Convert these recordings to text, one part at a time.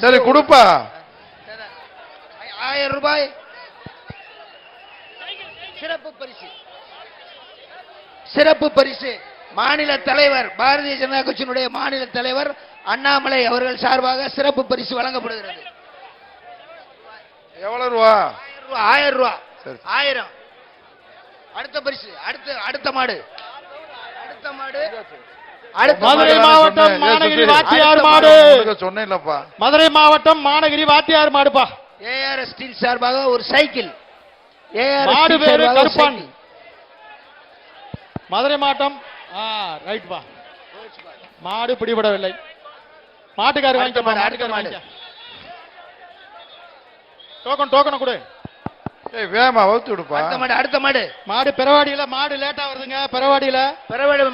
சரி கொடுப்பா. 1000 ரூபாய் சிறப்பு பரிசு. சிறப்பு பரிசு மாநில தலைவர், பாரதிய ஜனதா கட்சியினுடைய மாநில தலைவர் அண்ணாமலை அவர்கள் சார்பாக சிறப்பு பரிசு வழங்கப்படுகிறது. எவ்வளவு ரூபா? 1000 ரூபா. 1000. அடுத்த பரிசு. அடுத்த மாடு. மதுரை மாவட்டம் மாநகரி வாத்தியார் மாடு. சொன்னேன்லப்பா, மதுரை மாவட்டம் மாநகரி வாத்தியார் மாடுப்பா. ஏஆர்எஸ் ஸ்டீல் சார்பாக ஒரு சைக்கிள். மாடு பேரு கருப்பான். மதுரை மாவட்டம். ரைட் பா. மாடு பிடிபடவில்லை. மாட்டுக்காரர் வாங்கிக்க. மாட்டுக்காரர் வாங்கிக்க. டோக்கன் கொடு. ஏய் வேமா வவுத்து விடுப்பா. அடுத்த மாடு. மாடு பெரவாடியில. மாடு லேட்டா வருதுங்க. பெரவாடியில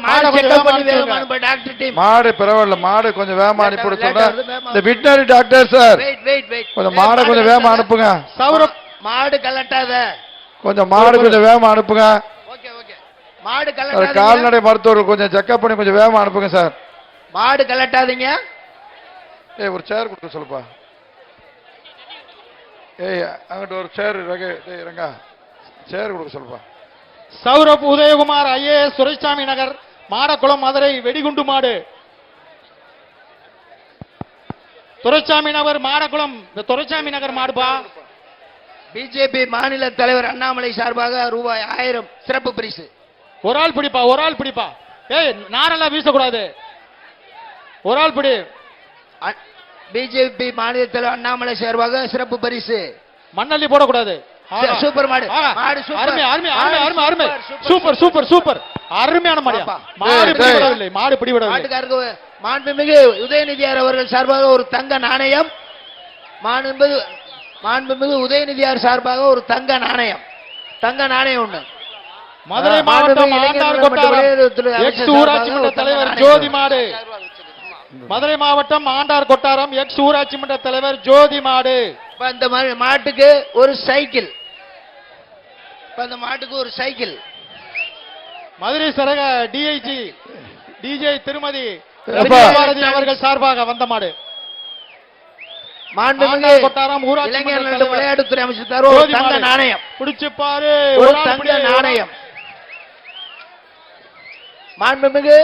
மாடு செட்டப் பண்ணி வேகமான டாக்டர் டீம். மாடு பெரவாடில மாடு கொஞ்சம் வேகமா அனுப்பி விட சொல்றேன். இந்த வெட்டரி டாக்டர் சார், வெயிட் கொஞ்சம் மாடு கொஞ்சம் வேகமா அனுப்புங்க. சௌரப் மாடு கலட்டாத. கொஞ்சம் மாடு கொஞ்சம் வேகமா அனுப்புங்க. ஓகே. மாடு கலட்டாத. கால்நடை மருத்துவர் கொஞ்சம் செக்அப் பண்ணி கொஞ்சம் வேகமா அனுப்புங்க சார். மாடு கலட்டாதீங்க. ஏய் ஒரு சேர் கொடுக்க சொல்லுப்பா. ஏய் அங்கிட்ட ஒரு சேர் ரங்கா சேர் கொடுக்க சொல்லுப்பா. சௌரப் உதயகுமார் ஐஏஎஸ் துரைசாமி நகர் மாடக்குளம் மதுரை வெடிகுண்டு மாடு. துரைசாமி நகர் மாடக்குளம். இந்த துரைசாமி நகர் மாடுப்பா. பிஜேபி மாநில தலைவர் அண்ணாமலை சார்பாக ரூபாய் 1000 சிறப்பு பரிசு. ஒரு ஆள் பிடிப்பா. ஏய் நாரெல்லாம் வீசக்கூடாது. ஒரு ஆள் பிடி. பிஜேபி மாநில தலைவர் அண்ணாமலை சார்பாக சிறப்பு பரிசு. மண்ணள்ளி போடக்கூடாது. சூப்பர் மாடு. சூப்பர் அருமையான மாடு. மாடு பிடிபடவில்லை. மாட்டுக்காரருக்கு மாண்புமிகு உதயநிதியார் அவர்கள் சார்பாக ஒரு தங்க நாணயம். மாண்புமிகு உதயநிதியார் சார்பாக ஒரு தங்க நாணயம் ஒண்ணு. மதுரை மாவட்டம் ஆண்டார் கொட்டாரம் எக்ஸ் ஊராட்சி மன்ற தலைவர் ஜோதி மாடு. மதுரை மாவட்டம் ஆண்டார் கொட்டாரம் எக்ஸ் ஊராட்சி மன்ற தலைவர் ஜோதி மாடு. அந்த மாட்டுக்கு ஒரு சைக்கிள். மதுரை சரக டிஐஜி டிஜே திருமதி அவர்கள் சார்பாக வந்த மாடு. கொட்டாரம் ஊராட்சி விளையாட்டுத்துறை அமைச்சர் ஒரு தங்க நாணயம். பிடிச்சு பாரு. ஒரு தங்க நாணயம். மாண்புமிகு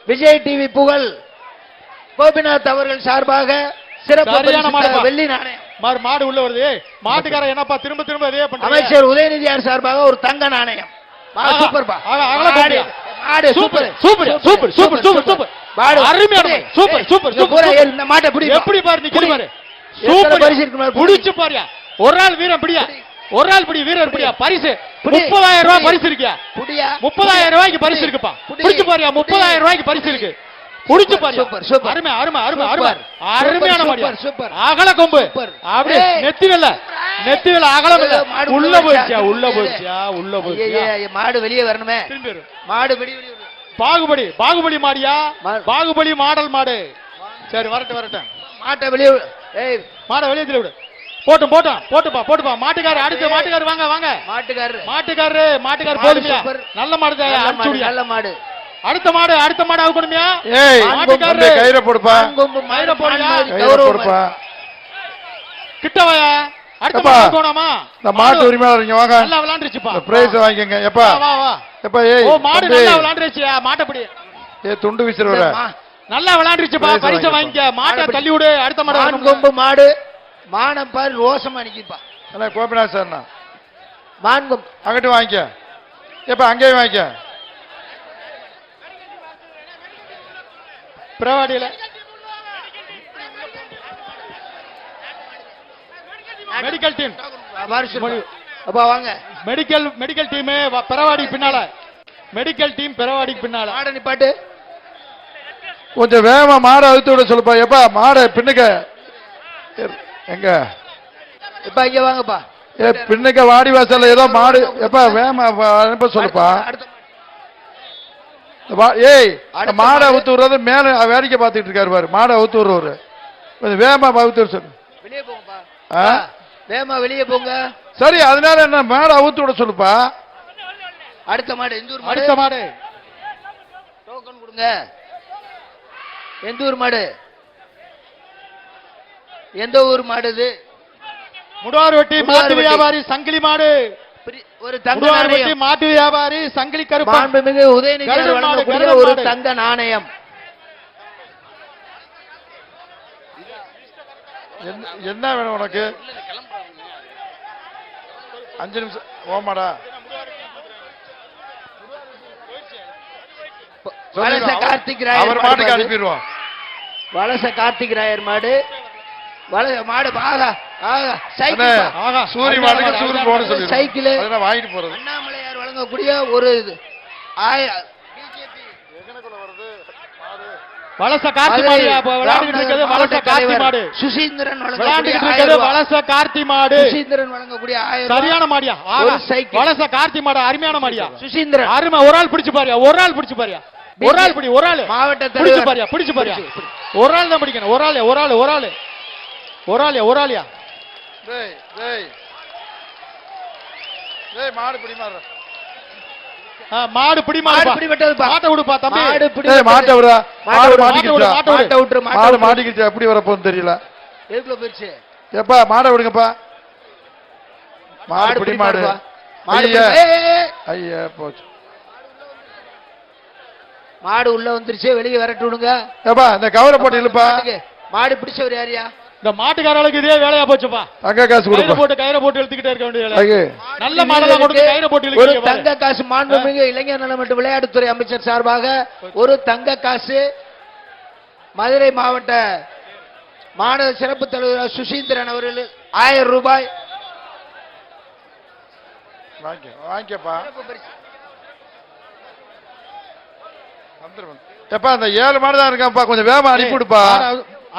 விஜய் டிவி புகழ் கோபிநாத் அவர்கள் சார்பாக சிறப்பு வெள்ளி நாணயம். மாடு உள்ள வருது. மாட்டுக்கார என்னப்பா திரும்ப இதே பண்ற. அமைச்சர் உதயநிதியார் சார்பாக ஒரு தங்க நாணயம். சூப்பர்பா. இந்த மாட்டை பிடி. எப்படி பாரு நிக்கிற பாரு. சூப்பர் பரிசு இருக்கு. பிடிச்சு பாரியா. ஒரு ஆள் வீரன் பிடியா. ஒரு ஆள் பிடி வீரர் பிடியா. பரிசு 30,000 ரூபாய் பரிசு இருக்கியா. 30,000 ரூபாய்க்கு பரிசு இருக்குப்பா. பிடிச்சு பாரியா. 30,000 ரூபாய்க்கு பரிசு இருக்கு. புடிச்சு பாரு. அருமையான மாடு. அகல கொம்பு. அப்படியே நெத்திவெல்ல அகலம் இல்ல. உள்ள போயிடுச்சா. மாடு வெளியே வரணுமே. மாடு வெளியே. பாகுபலி மாடியா. பாகுபலி மாடல் மாடு. சரி வரட்டும். மாட்டை வெளியே. மாடை வெளியே விடு. போட்டுப்பா. மாட்டுக்காரர் அடுத்து. மாட்டுக்காரர் வாங்க. மாட்டுக்காரர் போதுமியா. நல்ல மாடு. நல்ல மாடு. அடுத்த மாடு அவுக்கணுமியா. மாட்டுக்காரர் கயிற போடுப்பா. கிட்டவாயா. அடுத்த மாடு போனாமா. இந்த மாட்டு உரிமையாளர் இங்க வாங்க. நல்லா விளையாண்டுச்சுப்பா. பிரைஸ் வாங்கிக்கங்க. எப்பா வா. எப்பா ஏய் மாடு நல்லா விளையாண்டுச்சுயா. மாட்டப்படி. துண்டு விசிறவர நல்லா விளையாண்டுச்சுப்பா. பரிசு வாங்கிக்க. மாட்டை தள்ளி விடு. அடுத்த மாடு. கொம்பு மாடு. மானம் பாரு ரோசமா நிக்கிப்பா. கோபிநாத் சார் மான்கொம்பு அங்கிட்டு வாங்கிக்க. எப்ப அங்கேயும் வாங்கிக்க. பிரவாடியில மெடிக்கல் டீம். அப்பா வாங்க. மெடிக்கல் டீம் பிரவாடி பின்னால. மெடிக்கல் டீம் பிரவாடிக்கு பின்னால. மாட நிப்பாட்டு. கொஞ்சம் வேகமா மாடை அழுத்து விட சொல்லுப்பா. எப்பா மாடை பின்னுக்க. எங்க இப்ப இங்க வாங்கப்பா. பின்னுக்க வாடி வாசல்ல ஏதோ மாடு. எப்பா வேகமா அனுப்ப சொல்லுப்பா. ஏய் மாடை அவுத்து விடுறது மேல வேடிக்கை பார்த்துட்டு இருக்காரு பாரு. மாடை அவுத்து விடுறவரு வேகமா அவுத்து விட சொல்லு. வெளியே போங்கப்பா. வேகமா வெளியே போங்க. சரி அதனால என்ன மாடை அவுத்து விட சொல்லுப்பா. அடுத்த மாடு. அடுத்த மாடு. டோக்கன் கொடுங்க. எந்தூர் மாடு. எந்த ஊர் மாடு இது? முடுவார்வெட்டி மாட்டு முடுவார்வெட்டி. வியாபாரி சங்கிலி மாடு. ஒரு தங்க முடுவார்வெட்டி நாணயம். மாட்டு வியாபாரி சங்கிலி கருப்பன். மாண்புமிகு உதயநிதி கருடன் மாடு, வழங்கக்கூடிய கருடன் ஒரு மாடு. தங்க நாணயம். என்ன வேணும் உனக்கு? 5 நிமிஷம் ஓமாடா. வலச கார்த்திக் அவர் ராயர் மாட்டுக்கு மாடு. அனுப்பிடுவோம். வலச கார்த்திக் ராயர் மாடு. மாடு ஆகா ஆகா சைக்கிள் அண்ணே, பா. ஆகா. சூரிய மாட்டுக்கு சூரிய போன சொல்லி சைக்கிள். அதெல்லாம் வாங்கிட்டு போறது. அண்ணாமலையார் வழங்கக்கூடிய ஒரு இது வலச கார்த்தி மாடு விளையாண்டுட்டு இருக்கிறது. வலச கார்த்தி மாடு சுசீந்திரன் விளையாண்டுட்டு இருக்கிறது. வலச கார்த்தி மாடு சுசீந்திரன் வழங்கக்கூடிய 1000 சரியான மாடியா. ஒரு சைக்கிள். வலச கார்த்தி மாடு அருமையான மாடியா. சுசீந்திரன் அருமை. ஒரு ஆள் பிடிச்சு பாரியா. ஒரு ஆள் பிடிச்சு பாரியா. ஒரு ஆள் பிடி. ஒரு ஆள் மாவட்ட பிடிச்சு தலைவர். பாரியா. பிடிச்சு பாரியா. ஒரு ஆள் தான் பிடிக்கணும். ஒரு ஆள் ஒரு ஆள் ஒரு ஆள் ஒரு ஆள் ஒரு ஆளியா. டேய் டேய் டேய் மாடு பிடி மாறு. மாடு பிடி மாடு மாடு பிடிபட்டதுப்பா. மாட்டை விடுப்பா தம்பி. மாடு பிடி டேய் மாட்டை விடுடா. மாடு மாட்டிக்கிச்சா. மாட்டை விட்டுரு. மாடு மாட்டிக்கிச்சா. எப்படி வரப்போன்னு தெரியல. எதுக்குள்ள போயிடுச்சு? எப்பா மாடை விடுங்கப்பா. மாடு பிடி மாடு. மாடு ஐயா. பிடி. ஏய், ஏய், ஏய். ஐயா போச்சு. மாடு உள்ள வந்துருச்சு, வெளியே விரட்டி விடுங்க. ஏப்பா இந்த கவரை போட்டு இழுப்பா. மாடு பிடிச்சவர் யாரியா? இந்த மாட்டுக்காரர்களுக்கு இதே வேலையா போச்சுப்பா. தங்க காசு கயிறு கொடுப்பா. போட்டு கயிறை போட்டு இழுத்துக்கிட்டே இருக்க வேண்டிய வேலை. ஐயே. நல்ல மாடெல்லாம் கொடுத்து கயிறை போட்டு ஒரு இழுக்கிறீங்க பாரு. தங்க காசு மாண்புமிகு இளைஞர் நல மற்றும் விளையாட்டுத்துறை அமைச்சர் சார்பாக ஒரு தங்க காசு மதுரை மாவட்ட மாநில சிறப்பு தலைவர் சுசீந்திரன் அவர்கள் 1000 ரூபாய் வாங்கிக்கப்பா. வந்துருவேன். எப்பா இந்த 7 மாடு தான் இருக்காப்பா. கொஞ்சம் வேகமா அனுப்பி விடுப்பா.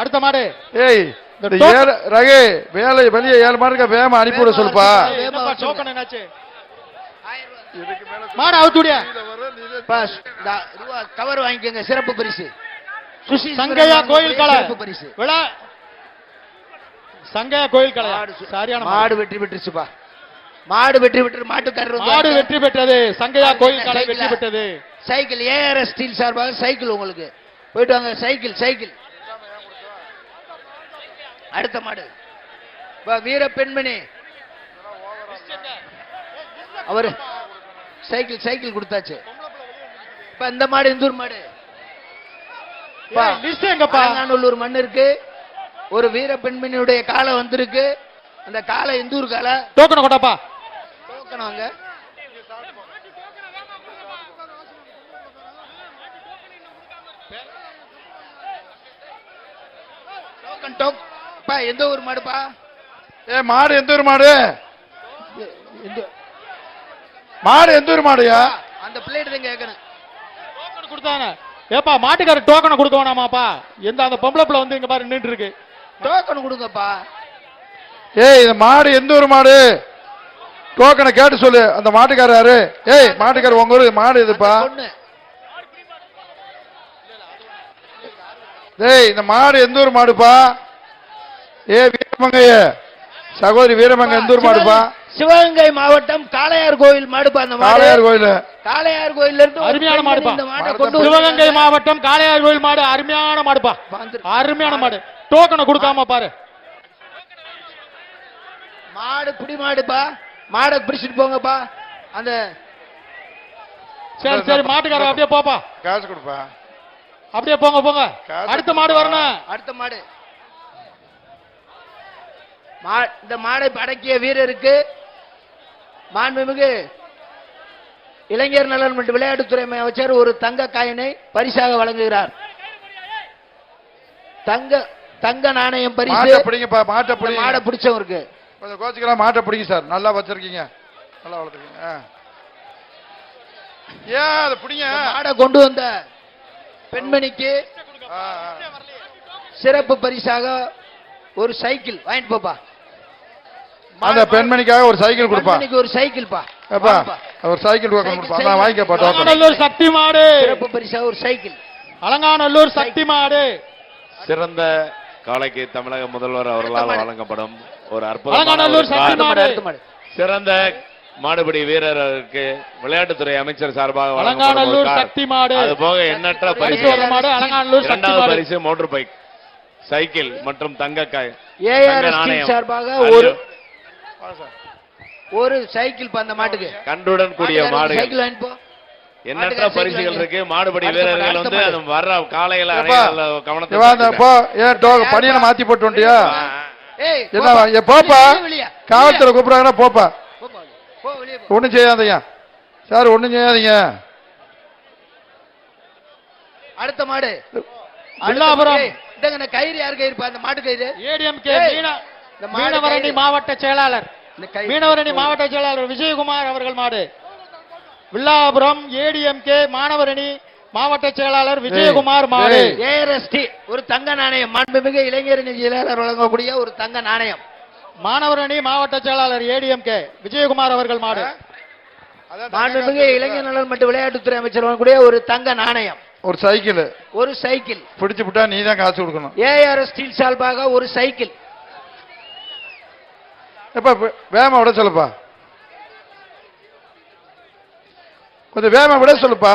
அடுத்த மாடு. ஏய் இந்த 7 ரகு வேலை வெளியே 7 மாடு இருக்கா. வேகமா அனுப்பி விட சொல்லுப்பா. என்னப்பா டோக்கன் என்னாச்சு? மாடு அவுத்துடியா. கவர் வாங்கிக்கோங்க. சிறப்பு பரிசு சங்கையா கோயில் கலை. சிறப்பு பரிசு விழா சங்கையா கோயில் கலை. சரியான மாடு வெற்றி பெற்றுச்சுப்பா. மாடு வெற்றி பெற்று மாட்டுக்காரர் மாடு வெற்றி பெற்றது. சங்கையா கோயில் கலை வெற்றி பெற்றது. சைக்கிள் ஏஆர்எஸ் ஸ்டீல் சார்பாக சைக்கிள் உங்களுக்கு போயிட்டு வாங்க. Cycle cycle. அடுத்த மாடு வீர பெண்மணி அவரு சைக்கிள் சைக்கிள் கொடுத்தாச்சு. இப்ப இந்த மாடு இந்தூர் மாடு. உள்ளூர் மண் இருக்கு. ஒரு வீர பெண்மணியுடைய காலை வந்திருக்கு. அந்த காலை இந்தூர் காலை. டோக்கன் கொட்டாப்பா. டோக்கன் வாங்க. டோக்கன் டோக் எந்த ஊர் மாடுப்பா? மாடு எந்த ஊர் மாடு? மாடு எந்த ஊர் மாடுயா? அந்த பிளேட் தான் கேட்கணும். டோக்கன் கொடுத்தானே. ஏப்பா மாட்டுக்காரர் டோக்கனை கொடுக்க வேணாமாப்பா. எந்த அந்த பொம்பளை பிள்ளை வந்து இங்க பாரு நின்னுட்டு இருக்கு. டோக்கன் கொடுங்கப்பா. ஏய் இந்த மாடு எந்த ஊர் மாடு? டோக்கனை கேட்டு சொல்லு. அந்த மாட்டுக்காரர் யாரு? ஏய் மாட்டுக்காரர் உங்க ஊரு மாடு எதுப்பா? டேய் இந்த மாடு எந்த ஊர் மாடுப்பா? வீரமங்கைய சகோதரி வீரமங்கை எந்த ஊர் மாடுப்பா? சிவகங்கை மாவட்டம் காளையார் கோயில் மாடுப்பா. அந்த காளையார் கோயில். காளையார் கோயில்ல இருந்து அருமையான மாடுப்பா. இந்த மாட்டை கொண்டு சிவகங்கை மாவட்டம் காளையார் கோயில் மாடு அருமையான மாடுப்பா. அருமையான மாடு. டோக்கனை கொடுக்காம பாரு. மாடு புடி மாடுப்பா. மாடை பிடிச்சிட்டு போங்கப்பா. அந்த சரி சரி மாட்டுக்காரர் அப்படியே போப்பா. காசு கொடுப்பா. அப்படியே போங்க போங்க. அடுத்த மாடு வரணும். அடுத்த மாடு இந்த மாடை அடக்கிய வீரருக்கு மாண்புமிகு இளைஞர் நலன் மற்றும் விளையாட்டுத்துறை அமைச்சர் ஒரு தங்க காயினை பரிசாக வழங்குகிறார். தங்க நாணயம் பரிசு. மாடை பிடிச்சவருக்கு கொஞ்சம் கோச்சிக்கலாம். மாட்டை பிடிங்க சார். நல்லா வச்சிருக்கீங்க. நல்லா வளர்த்துருக்கீங்க. ஏன் அதை பிடிங்க. மாடை கொண்டு வந்த பெண்மணிக்கு சிறப்பு பரிசாக ஒரு சைக்கிள் வாங்கிட்டு போப்பா. அந்த பெண்மணிக்காக ஒரு சைக்கிள் கொடுப்பா. ஒரு சைக்கிள் பா. ஒரு சைக்கிள் கொடுப்பா. நான் வாங்கிக்கப்பா. அலங்காநல்லூர் சக்தி மாடு சிறப்பு பரிசாக ஒரு சைக்கிள். அலங்காநல்லூர் சக்தி மாடு. சிறந்த காளைக்கு தமிழக முதல்வர் அவர்களால் வழங்கப்படும் ஒரு அலங்காநல்லூர் சக்தி மாடு. சிறந்த மாடுபிடி வீரருக்கு விளையாட்டுத்துறை அமைச்சர் சார்பாக அலங்காநல்லூர் சக்தி மாடு. அது போக எண்ணற்ற பரிசு. அலங்காநல்லூர் சக்தி இரண்டாவது மாடு. பரிசு மோட்டார் பைக். சைக்கிள் மற்றும் தங்க ஏஆர் ஸ்டீல் நாணயம் சார்பாக ஒரு சைக்கிள் அந்த மாட்டுக்கு. கன்றுடன் கூடிய மாடு. சைக்கிள் வாங்கி போ. எண்ணற்ற பரிசுகள் இருக்கு. மாடுபடி வீரர்கள் வந்து அது வர்ற காலையில கவனத்தை போ. ஏன் பணியனை மாத்தி போட்டு வந்துட்டியா? ஏய் என்ன போப்பா, காவல்துறை கூப்பிடுறாங்கன்னா போப்பா. போ வெளியே போ. ஒண்ணும் செய்யாதீங்க சார், ஒண்ணும் செய்யாதீங்க. அடுத்த மாடு வில்லாபுரம். இந்த கயிறு யாரு கயிறு? அந்த மாட்டு கயிறு ஏடிஎம்கே மீனவரணி மாவட்ட செயலாளர் விஜயகுமார் அவர்கள் மாடு. வில்லாபுரம் ஏடிஎம்கே மாணவரணி மாவட்ட செயலாளர் விஜயகுமார் மாடு. ஏஆர்எஸ்டி ஒரு தங்க நாணயம். மாண்புமிகு இளைஞரணி செயலாளர் வழங்கக்கூடிய ஒரு தங்க நாணயம். மாணவரணி மாவட்ட செயலாளர் ஏடிஎம்கே விஜயகுமார் அவர்கள் மாடு. மாண்புமிகு இளைஞர் நலன் மற்றும் விளையாட்டுத்துறை அமைச்சர் வழங்கக்கூடிய ஒரு தங்க நாணயம். ஒரு சைக்கிள் பிடிச்சு விட்டா நீ தான் காசு கொடுக்கணும். ஏஆர் ஸ்டீல் சார்பாக ஒரு சைக்கிள். எப்ப வேகமா விட சொல்லுப்பா, கொஞ்சம் வேகமா விட சொல்லுப்பா.